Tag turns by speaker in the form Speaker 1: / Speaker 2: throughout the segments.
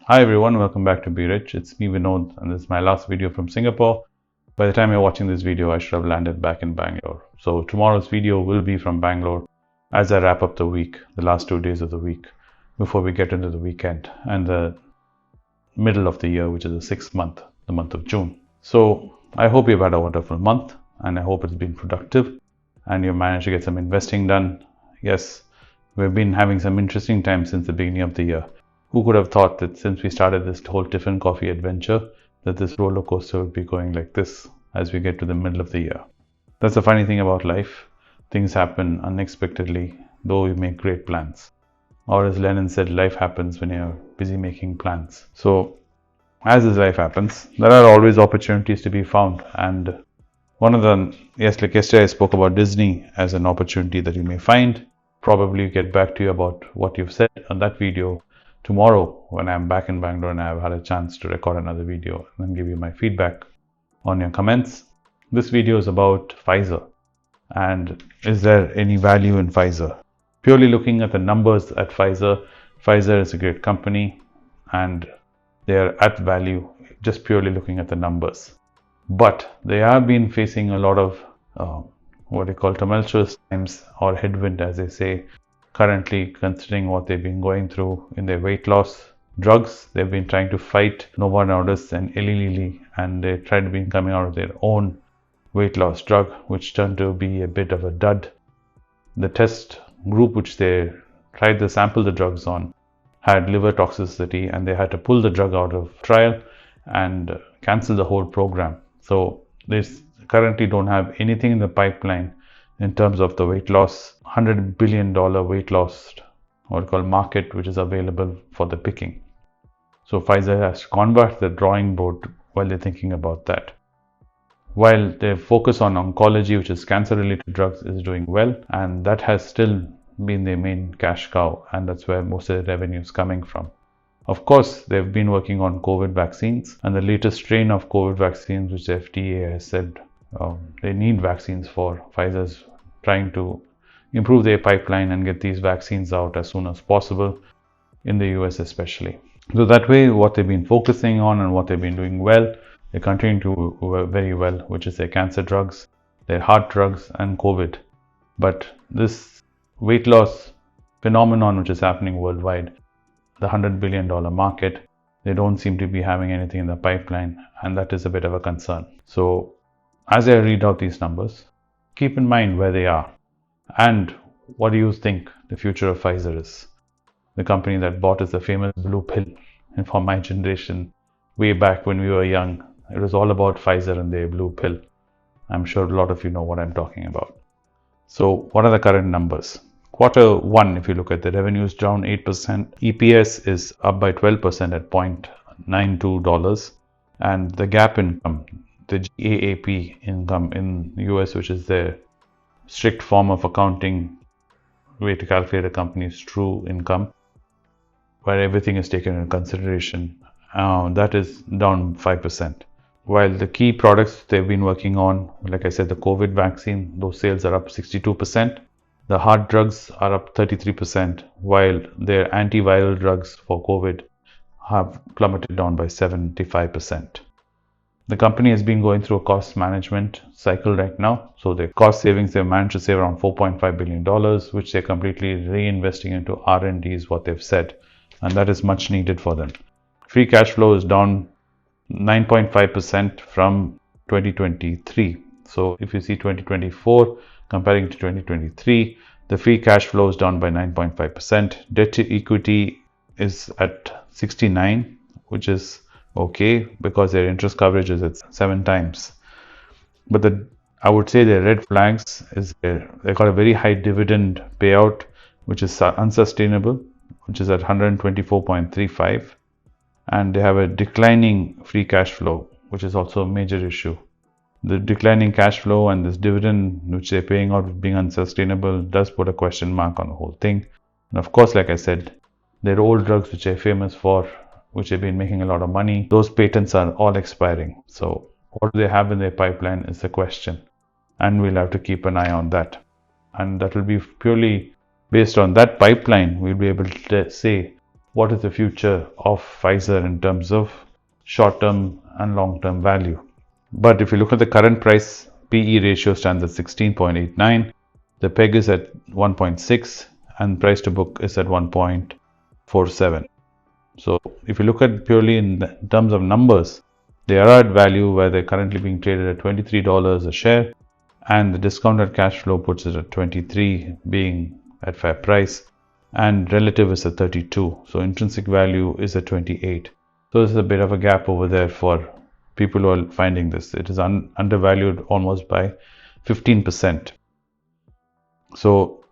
Speaker 1: Hi everyone, welcome back to Be Rich. It's me Vinod and this is my last video from Singapore. By the time you're watching this video, I should have landed back in Bangalore. So tomorrow's video will be from Bangalore as I wrap up the week, the last 2 days of the week, before we get into the weekend and the middle of the year, which is the sixth month, the month of June. So I hope you've had a wonderful month and I hope it's been productive and you've managed to get some investing done. Yes, we've been having some interesting times since the beginning of the year. Who could have thought that since we started this whole Tiffin coffee adventure, that this roller coaster would be going like this as we get to the middle of the year. That's the funny thing about life. Things happen unexpectedly, though we make great plans. Or as Lenin said, life happens when you're busy making plans. So as this life happens, there are always opportunities to be found. And one of them, like yesterday I spoke about Disney as an opportunity that you may find. Probably get back to you about what you've said on that video tomorrow when I'm back in Bangalore and I've had a chance to record another video and then give you my feedback on your comments. This video is about Pfizer and is there any value in Pfizer? Purely looking at the numbers at Pfizer, Pfizer is a great company and they are at value just purely looking at the numbers. But they have been facing a lot of what they call tumultuous times or headwind, as they say, currently, considering what they've been going through in their weight loss drugs. They've been trying to fight Novo Nordisk and Lilly, and they tried to be coming out of their own weight loss drug, which turned to be a bit of a dud. The test group which they tried to sample the drugs on had liver toxicity, and they had to pull the drug out of trial and cancel the whole program. So they currently don't have anything in the pipeline in terms of the weight loss, $100 billion weight loss, what we call market, which is available for the picking. So Pfizer has gone back to the drawing board while they're thinking about that. While their focus on oncology, which is cancer-related drugs, is doing well, and that has still been their main cash cow, and that's where most of the revenue is coming from. Of course, they've been working on COVID vaccines, and the latest strain of COVID vaccines, which the FDA has said they need vaccines for. Pfizer's trying to improve their pipeline and get these vaccines out as soon as possible in the US especially. So that way, what they've been focusing on and what they've been doing well, they continue to do very well, which is their cancer drugs, their heart drugs, and COVID. But this weight loss phenomenon which is happening worldwide, the $100 billion market, they don't seem to be having anything in the pipeline, and that is a bit of a concern. So as I read out these numbers, keep in mind where they are and what do you think the future of Pfizer is. The company that bought is the famous blue pill, and for my generation, way back when we were young, it was all about Pfizer and their blue pill. I'm sure a lot of you know what I'm talking about. So what are the current numbers? Quarter one, if you look at the revenues, down 8%. EPS is up by 12% at $0.92. And the gap income, the GAAP income in the US, which is the strict form of accounting way to calculate a company's true income, where everything is taken into consideration, that is down 5%. While the key products they've been working on, like I said, the COVID vaccine, those sales are up 62%. The heart drugs are up 33%, while their antiviral drugs for COVID have plummeted down by 75%. The company has been going through a cost management cycle right now. So the cost savings, they've managed to save around $4.5 billion, which they're completely reinvesting into R&D is what they've said. And that is much needed for them. Free cash flow is down 9.5% from 2023. So if you see 2024 comparing to 2023, the free cash flow is down by 9.5%. Debt to equity is at 69, which is okay because their interest coverage is at 7 times. But I would say their red flags is they've got a very high dividend payout, which is unsustainable, which is at 124.35. And they have a declining free cash flow, which is also a major issue. The declining cash flow and this dividend which they're paying out being unsustainable does put a question mark on the whole thing. And of course, like I said, their old drugs which they're famous for, which they've been making a lot of money, those patents are all expiring. So what do they have in their pipeline is the question. And we'll have to keep an eye on that. And that will be purely based on that pipeline, we'll be able to say what is the future of Pfizer in terms of short-term and long-term value. But if you look at the current price, PE ratio stands at 16.89, the PEG is at 1.6, and price to book is at 1.47. So if you look at purely in terms of numbers, they are at value where they're currently being traded at $23 a share, and the discounted cash flow puts it at 23, being at fair price, and relative is at 32. So intrinsic value is at 28. So there's a bit of a gap over there for people who are finding this. It is undervalued almost by 15%. So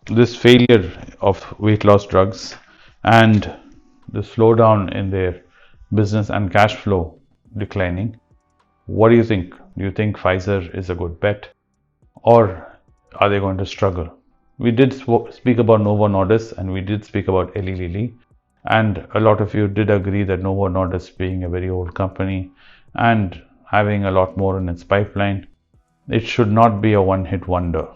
Speaker 1: this failure of weight loss drugs and the slowdown in their business and cash flow declining, what do you think? Do you think Pfizer is a good bet, or are they going to struggle? We did speak about Novo Nordisk, and we did speak about Eli Lilly, and a lot of you did agree that Novo Nordisk, being a very old company and having a lot more in its pipeline, it should not be a one-hit wonder.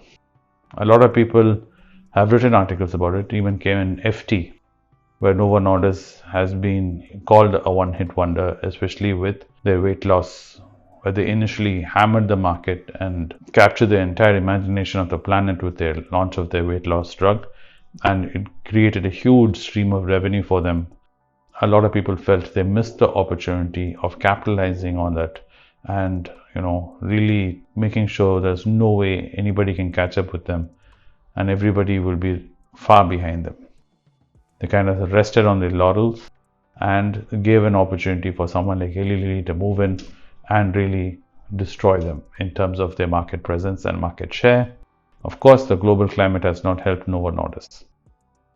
Speaker 1: A lot of people have written articles about it, even came in FT, where Novo Nordisk has been called a one-hit wonder, especially with their weight loss, where they initially hammered the market and captured the entire imagination of the planet with their launch of their weight loss drug, and it created a huge stream of revenue for them. A lot of people felt they missed the opportunity of capitalizing on that and really making sure there's no way anybody can catch up with them and everybody will be far behind them. They kind of rested on their laurels and gave an opportunity for someone like Eli Lilly to move in and really destroy them in terms of their market presence and market share. Of course, the global climate has not helped Novo Nordisk.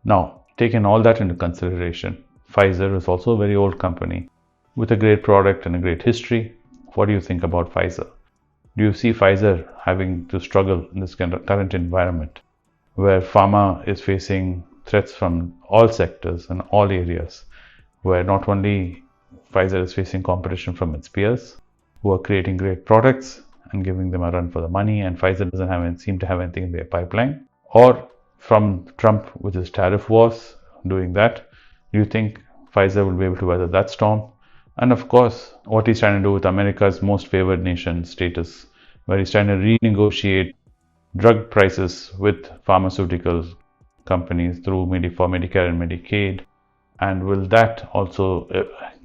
Speaker 1: Now, taking all that into consideration, Pfizer is also a very old company with a great product and a great history. What do you think about Pfizer? Do you see Pfizer having to struggle in this current environment where pharma is facing threats from all sectors and all areas, where not only Pfizer is facing competition from its peers who are creating great products and giving them a run for the money, and Pfizer doesn't seem to have anything in their pipeline, or from Trump with his tariff wars doing that? Do you think Pfizer will be able to weather that storm? And of course, what he's trying to do with America's most favored nation status, where he's trying to renegotiate drug prices with pharmaceutical companies through for Medicare and Medicaid, and will that also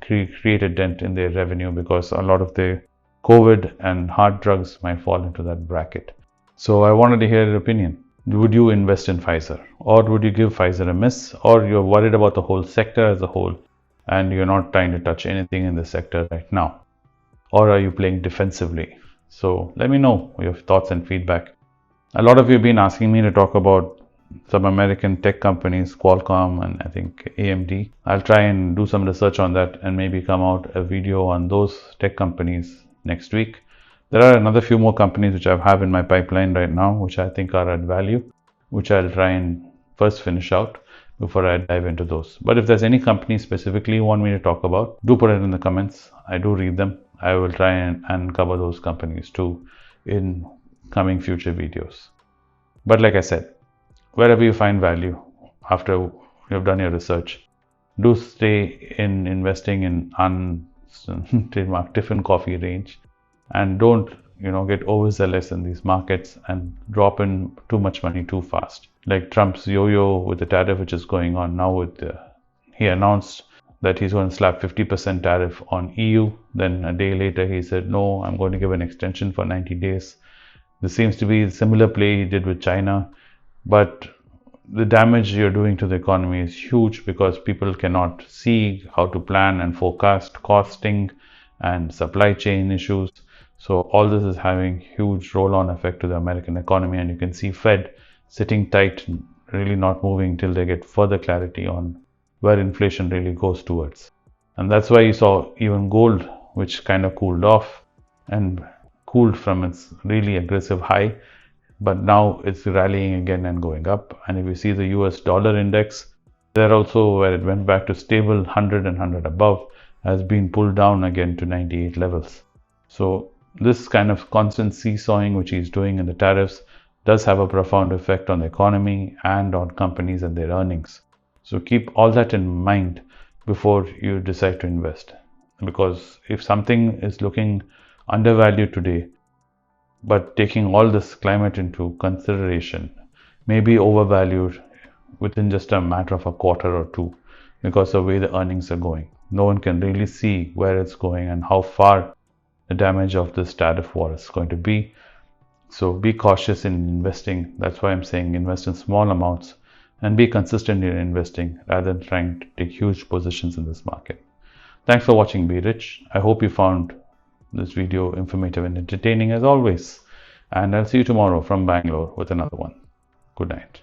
Speaker 1: create a dent in their revenue, because a lot of the COVID and hard drugs might fall into that bracket. So I wanted to hear your opinion. Would you invest in Pfizer, or would you give Pfizer a miss, or you're worried about the whole sector as a whole and you're not trying to touch anything in the sector right now, or are you playing defensively? So let me know your thoughts and feedback. A lot of you have been asking me to talk about some American tech companies, Qualcomm and I think AMD. I'll try and do some research on that and maybe come out a video on those tech companies next week. There are another few more companies which I have in my pipeline right now, which I think are at value, which I'll try and first finish out before I dive into those. But if there's any company specifically you want me to talk about, do put it in the comments. I do read them. I will try and cover those companies too in coming future videos. But like I said, wherever you find value after you have done your research, do stay in investing in trademark Tiffin coffee range, and don't get overzealous in these markets and drop in too much money too fast. Like Trump's yo-yo with the tariff which is going on now he announced that he's going to slap 50% tariff on EU. Then a day later he said, no, I'm going to give an extension for 90 days. This seems to be a similar play he did with China, but the damage you're doing to the economy is huge, because people cannot see how to plan and forecast costing and supply chain issues. So all this is having huge roll-on effect to the American economy, and you can see Fed sitting tight, really not moving till they get further clarity on where inflation really goes towards. And that's why you saw even gold, which kind of cooled off and cooled from its really aggressive high, but now it's rallying again and going up. And if you see the US dollar index, there also, where it went back to stable 100 and 100 above, has been pulled down again to 98 levels. So this kind of constant seesawing which he's doing in the tariffs does have a profound effect on the economy and on companies and their earnings. So keep all that in mind before you decide to invest. Because if something is looking undervalued today, but taking all this climate into consideration, may be overvalued within just a matter of a quarter or two because of the way the earnings are going. No one can really see where it's going and how far the damage of this tariff war is going to be. So be cautious in investing. That's why I'm saying invest in small amounts and be consistent in investing rather than trying to take huge positions in this market. Thanks for watching Be Rich. I hope you found this video informative and entertaining as always. And I'll see you tomorrow from Bangalore with another one. Good night.